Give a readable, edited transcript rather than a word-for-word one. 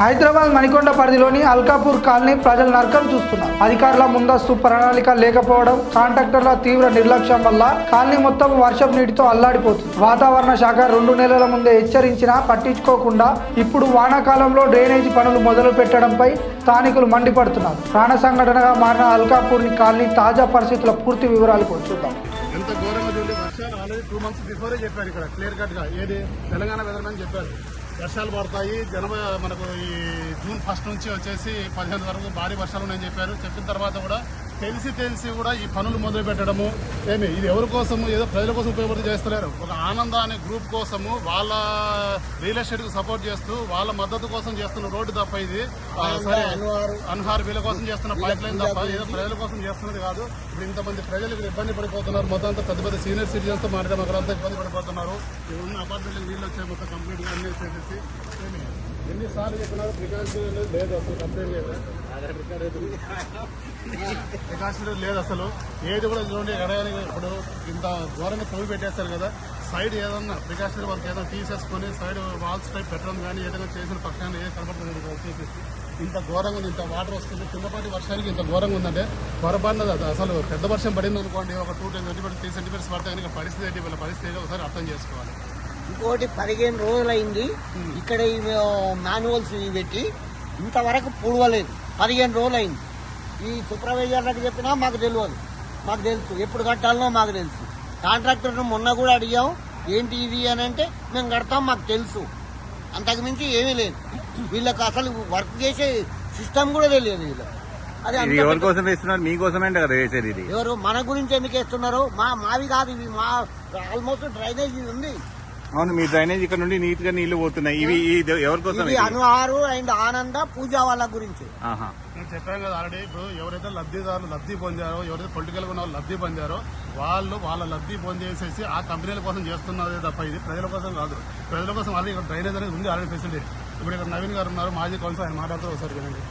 హైదరాబాద్ మణికొండ పరిధిలోని అల్కాపూర్ కాలనీ ప్రజలు నరకం చూస్తున్నారు. అధికారుల ముందస్తు ప్రణాళిక లేకపోవడం, కాంట్రాక్టర్ల తీవ్ర నిర్లక్ష్యం వల్ల కాలనీ మొత్తం వర్షపు నీటితో అల్లాడిపోతుంది. వాతావరణ శాఖ 2 నెలల ముందే హెచ్చరించినా పట్టించుకోకుండా ఇప్పుడు వానాకాలంలో డ్రైనేజీ పనులు మొదలు పెట్టడంపై స్థానికులు మండిపడుతున్నారు. ప్రాణ సంఘటనగా మారిన అల్కాపూర్ కాలనీ తాజా పరిస్థితుల పూర్తి వివరాలు కూడా చూద్దాం. ఎంత ఘోరంగా చూడండి. వర్షాలు ఆల్రెడీ 2 months బిఫోరే చెప్పారు. ఇక్కడ క్లియర్ కట్ గా ఏది తెలంగాణ వెదర్మెన్ చెప్పారు వర్షాలు పడతాయి, మనకు ఈ June 1st నుంచి వచ్చేసి 15 వరకు భారీ వర్షాలు ఉన్నాయని చెప్పారు. చెప్పిన తర్వాత కూడా తెలిసి కూడా ఈ పనులు మొదలు పెట్టడము ఇది ఎవరి కోసము, ఏదో ప్రజల కోసం ఉపయోగపడి చేస్తలేరు. ఒక ఆనంద అనే గ్రూప్ కోసము వాళ్ళ రియల్ ఎస్టేట్ కు సపోర్ట్ చేస్తూ వాళ్ళ మద్దతు కోసం చేస్తున్న రోడ్డు తప్ప ఇది సరే అన్హార్ వీళ్ళ కోసం చేస్తున్న పైప్ లైన్ తప్ప ఏదో ప్రజల కోసం చేస్తున్నది కాదు. ఇప్పుడు ఇంతమంది ప్రజలకు ఇబ్బంది పడిపోతున్నారు. మొత్తం అంతా పెద్ద సీనియర్ సిటిజన్స్ తో మాట్లాడడం అక్కడంతా ఇబ్బంది పడిపోతున్నారు. ఉన్న అపార్ట్మెంట్ నీళ్ళు వచ్చే మొత్తం కంప్లీట్ గా అన్ని చేసేసి ఎన్నిసార్లు చెప్పినారు ప్రికాషన్ లేదు, అసలు కంప్లైంట్ లేదు, ప్రికాషన్ లేదు అసలు ఏది కూడా చూడండి. ఎడగానే ఇప్పుడు ఇంత ఘోరంగా తవ్వి పెట్టేస్తారు కదా, సైడ్ ఏదన్నా ప్రికాషన్ వాళ్ళకి ఏదైనా తీసేసుకొని సైడ్ వాల్స్ టైప్ పెట్టడం కానీ ఏదైనా చేసిన పక్షాన్ని ఏది కనపడుతుంది వచ్చేసి ఇంత ఘోరంగా ఉంది. ఇంత వాటర్ వస్తుంది. చిన్నపాటి వర్షానికి ఇంత ఘోరంగా ఉందంటే పొరపాటున అసలు పెద్ద వర్షం పడింది అనుకోండి, ఒక 2 సెంటీమీటర్స్ 3 సెంటీమీటర్స్ పడితే కనుక పరిస్థితి ఏంటి, వీళ్ళ పరిస్థితి ఏంటి ఒకసారి అర్థం చేసుకోవాలి. ఇంకోటి 15 రోజులైంది ఇక్కడ ఈ మాన్యువల్స్ పెట్టి ఇంతవరకు పూడవలేదు. 15 రోజులైంది. ఈ సూపర్వైజర్లకు చెప్పినా మాకు తెలియదు, మాకు తెలుసు ఎప్పుడు కట్టాలనో మాకు తెలుసు. కాంట్రాక్టర్ను మొన్న కూడా అడిగాం ఏంటి ఇది అని అంటే మేము కడతాం మాకు తెలుసు, అంతకుమించి ఏమీ లేదు. వీళ్ళకి అసలు వర్క్ చేసే సిస్టమ్ కూడా తెలియదు వీళ్ళకి. అది ఎవరి కోసం వేస్తున్నారు, మీకోసమే కదా వేసేది. ఇది ఎవరు మన గురించి ఎందుకు వేస్తున్నారు? మావి కాదు ఇవి, మా ఆల్మోస్ట్ డ్రైనేజ్ ఉంది. అవును, మీ డ్రైనేజ్ ఇక్కడ నుండి నీట్ గా నీళ్లు పోతున్నాయి. ఇవి ఎవరి కోసం? అనుహారు అండ్ ఆనంద పూజ వాళ్ళ గురించి. నేను చెప్పాను కదా ఆల్రెడీ. ఇప్పుడు ఎవరైతే లబ్ధిదారులు లబ్ధి పొందారో, ఎవరైతే పొలిటికల్ గా ఉన్న వాళ్ళు లబ్ధి పొందారో వాళ్ళ లబ్ధి పొందేసేసి ఆ కంపెనీల కోసం చేస్తున్నదే తప్ప ఇది ప్రజల కోసం కాదు. ప్రజల కోసం ఆల్రెడీ ఇక్కడ డ్రైనేజ్ అనేది ఉంది, ఆల్రెడీ ఫెసిలిటీ. ఇప్పుడు ఇక్కడ నవీన్ గారు ఉన్నారు, మాజీ కౌన్సిలర్, ఆయన మాట్లాడుతూ ఒకసారి వినండి.